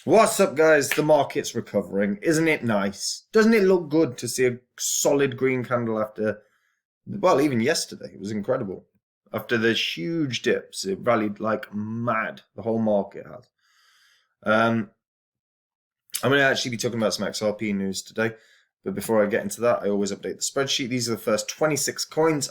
What's up, guys? The market's recovering. Isn't it nice? Doesn't it look good to see a solid green candle after, well, even yesterday? It was incredible. After the huge dips, it rallied like mad. The whole market has. Um, I'm going to actually be talking about some XRP news today. But before I get into that, I always update the spreadsheet. These are the first 26 coins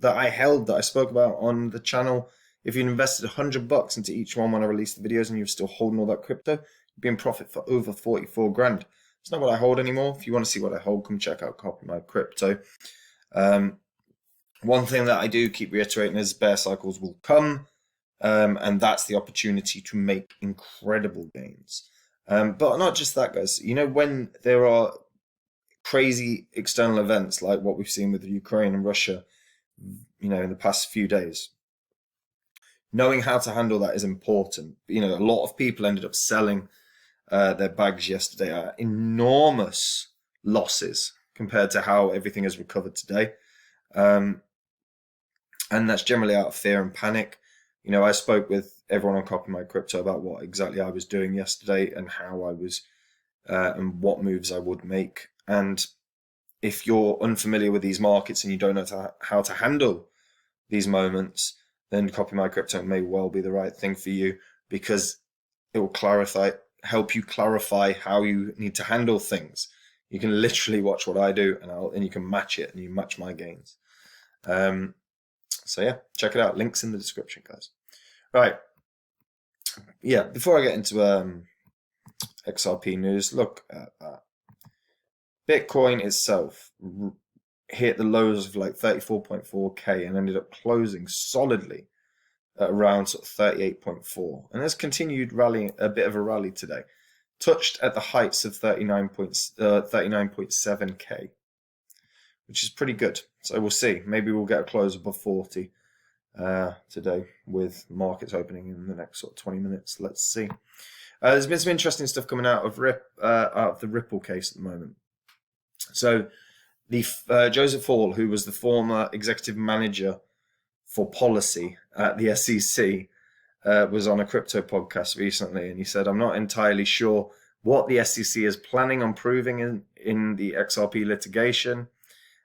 that I held that I spoke about on the channel. If you invested $100 into each one when I released the videos and you're still holding all that crypto, you'd be in profit for over 44 grand. It's not what I hold anymore. If you want to see what I hold, come check out Copy My Crypto. One thing that I do keep reiterating is bear cycles will come, and that's the opportunity to make incredible gains. But not just that, guys. You know, when there are crazy external events like what we've seen with Ukraine and Russia, you know, in the past few days, knowing how to handle that is important. You know, a lot of people ended up selling their bags yesterday at enormous losses compared to how everything has recovered today. And that's generally out of fear and panic. You know, I spoke with everyone on Copy My Crypto about what exactly I was doing yesterday and how I was and what moves I would make. And if you're unfamiliar with these markets and you don't know how to handle these moments, then Copy My Crypto may well be the right thing for you, because it will help you clarify how you need to handle things. You can literally watch what I do, and you can match it, and you match my gains. So yeah, check it out. Links in the description, guys. Right. Yeah, before I get into XRP news, look at that. Bitcoin itself hit the lows of like 34.4k and ended up closing solidly at around sort of 38.4, and has continued rallying, a bit of a rally today. Touched at the heights of 39.7k, which is pretty good. So we'll see. Maybe we'll get a close above 40 today, with markets opening in the next sort of 20 minutes. Let's see. There's been some interesting stuff coming out of the Ripple case at the moment. So the Joseph Hall, who was the former executive manager for policy at the SEC, was on a crypto podcast recently, and he said, "I'm not entirely sure what the SEC is planning on proving in the XRP litigation,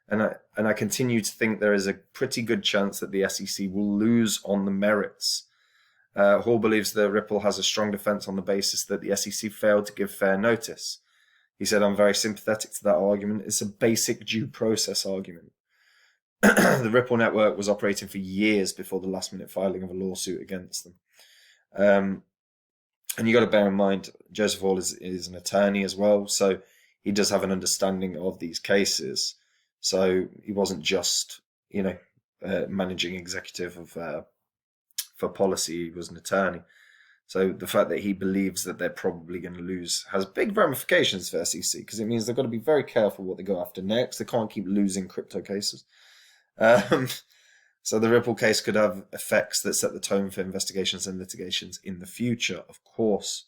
and I continue to think there is a pretty good chance that the SEC will lose on the merits." Hall believes that Ripple has a strong defense on the basis that the SEC failed to give fair notice. He said, "I'm very sympathetic to that argument. It's a basic due process argument." The Ripple network was operating for years before the last-minute filing of a lawsuit against them. And you got to bear in mind, Joseph Hall is an attorney as well, so he does have an understanding of these cases. So he wasn't just, you know, managing executive of for policy. He was an attorney. So the fact that he believes that they're probably going to lose has big ramifications for SEC, because it means they've got to be very careful what they go after next. They can't keep losing crypto cases. So the Ripple case could have effects that set the tone for investigations and litigations in the future, of course.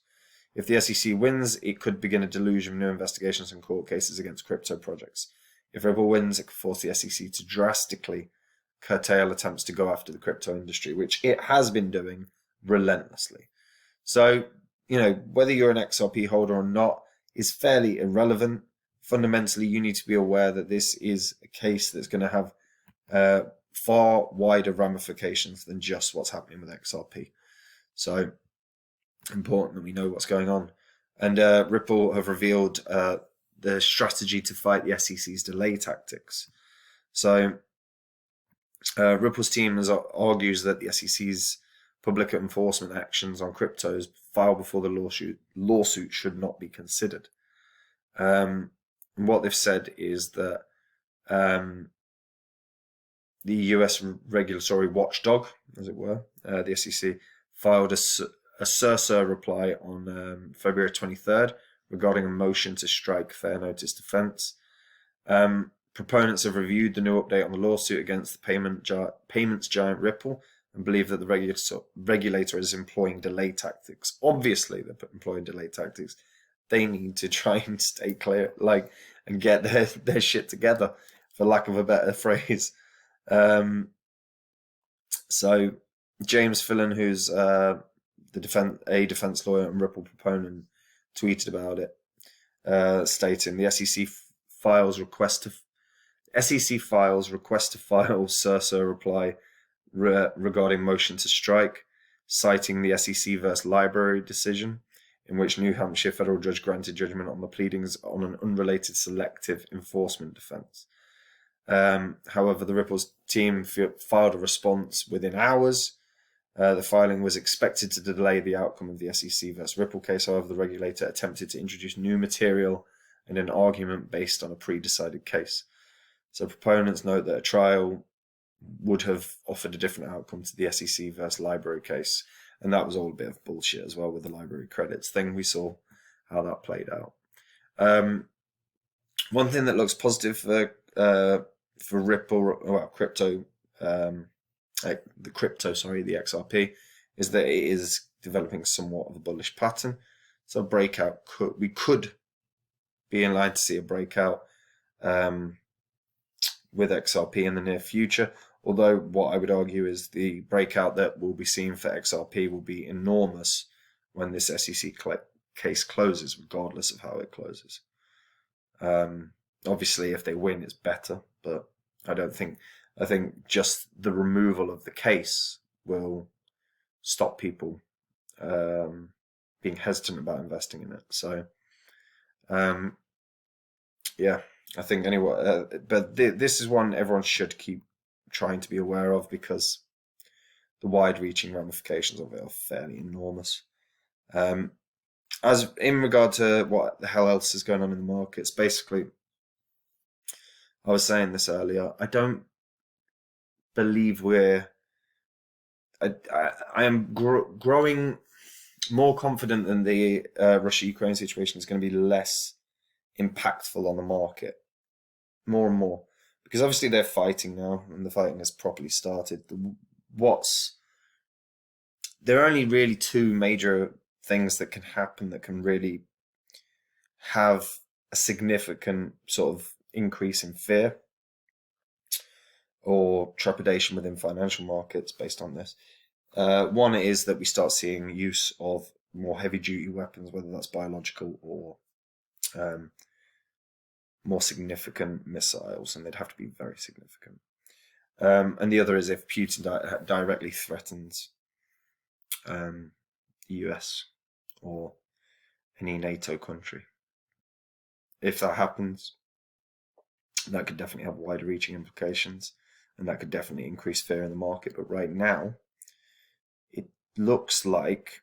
If the SEC wins, it could begin a deluge of new investigations and court cases against crypto projects. If Ripple wins, it could force the SEC to drastically curtail attempts to go after the crypto industry, which it has been doing relentlessly. So, you know, whether you're an XRP holder or not is fairly irrelevant. Fundamentally, you need to be aware that this is a case that's going to have far wider ramifications than just what's happening with XRP. So important that we know what's going on. And Ripple have revealed the strategy to fight the SEC's delay tactics. So Ripple's team argues that the SEC's public enforcement actions on cryptos filed before the lawsuit should not be considered. And what they've said is that the US regulatory watchdog, as it were, the SEC, filed a certiorari reply on February 23rd regarding a motion to strike fair notice defense. Proponents have reviewed the new update on the lawsuit against the payments giant Ripple and believe that the regulator is employing delay tactics. Obviously, they're employing delay tactics. They need to try and stay clear, and get their shit together, for lack of a better phrase. So James Fillon, who's a defense lawyer and Ripple proponent, tweeted about it, stating the SEC files request to file Sursa reply regarding motion to strike, citing the SEC versus Library decision, in which New Hampshire federal judge granted judgment on the pleadings on an unrelated selective enforcement defense. However, the Ripple's team filed a response within hours. The filing was expected to delay the outcome of the SEC versus Ripple case. However, the regulator attempted to introduce new material and an argument based on a pre-decided case. So proponents note that a trial would have offered a different outcome to the SEC versus Library case. And that was all a bit of bullshit as well with the library credits thing. We saw how that played out. One thing that looks positive for Ripple, well, crypto, the XRP, is that it is developing somewhat of a bullish pattern. So breakout, we could be in line to see a breakout with XRP in the near future. Although what I would argue is the breakout that we'll be seeing for XRP will be enormous when this SEC case closes, regardless of how it closes. Obviously, if they win, it's better, but I think just the removal of the case will stop people being hesitant about investing in it. So, yeah, I think anyway. But this is one everyone should keep trying to be aware of, because the wide-reaching ramifications of it are fairly enormous. As in regard to what the hell else is going on in the markets, basically, I was saying this earlier, I don't believe I am growing more confident than the Russia-Ukraine situation is going to be less impactful on the market, more and more. Because obviously they're fighting now, and the fighting has properly started. There are only really two major things that can happen that can really have a significant sort of increase in fear or trepidation within financial markets based on this. One is that we start seeing use of more heavy-duty weapons, whether that's biological or more significant missiles, and they'd have to be very significant. And the other is if Putin directly threatens the US or any NATO country. If that happens, that could definitely have wide-reaching implications, and that could definitely increase fear in the market. But right now, it looks like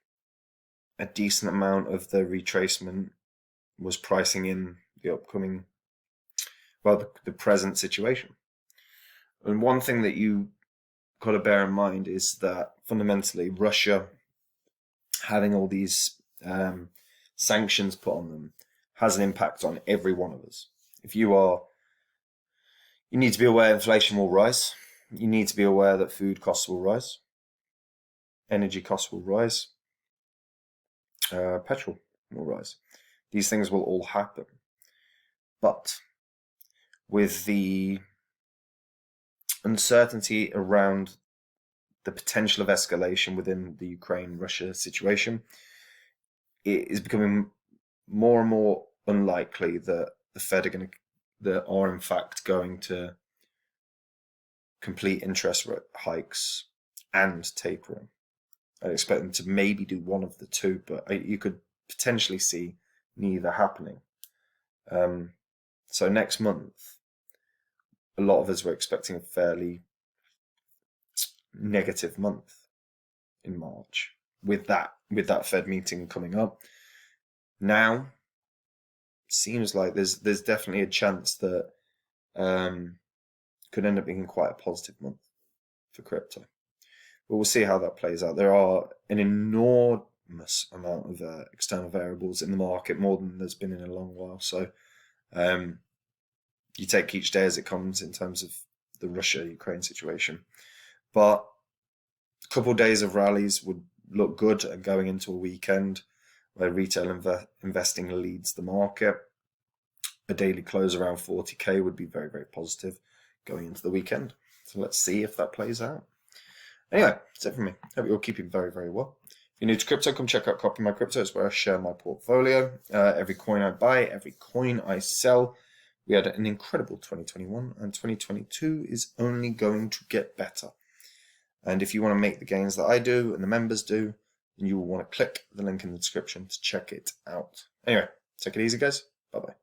a decent amount of the retracement was pricing in the upcoming, well, the present situation. And one thing that you got to bear in mind is that fundamentally Russia having all these sanctions put on them has an impact on every one of us. You need to be aware inflation will rise. You need to be aware that food costs will rise. Energy costs will rise. Petrol will rise. These things will all happen. But with the uncertainty around the potential of escalation within the Ukraine-Russia situation, it is becoming more and more unlikely that the Fed are in fact going to complete interest rate hikes and tapering. I expect them to maybe do one of the two, but you could potentially see neither happening. So next month, a lot of us were expecting a fairly negative month in March with that Fed meeting coming up. Now, seems like there's definitely a chance that could end up being quite a positive month for crypto. But we'll see how that plays out. There are an enormous amount of external variables in the market, more than there's been in a long while. So you take each day as it comes in terms of the Russia-Ukraine situation. But a couple of days of rallies would look good going into a weekend where retail investing leads the market. A daily close around 40k would be very, very positive going into the weekend. So let's see if that plays out. Anyway, that's it from me. Hope you're all keeping very, very well. If you're new to crypto, come check out Copy My Crypto. It's where I share my portfolio. Every coin I buy, every coin I sell. We had an incredible 2021, and 2022 is only going to get better. And if you want to make the gains that I do and the members do, then you will want to click the link in the description to check it out. Anyway, take it easy, guys. Bye-bye.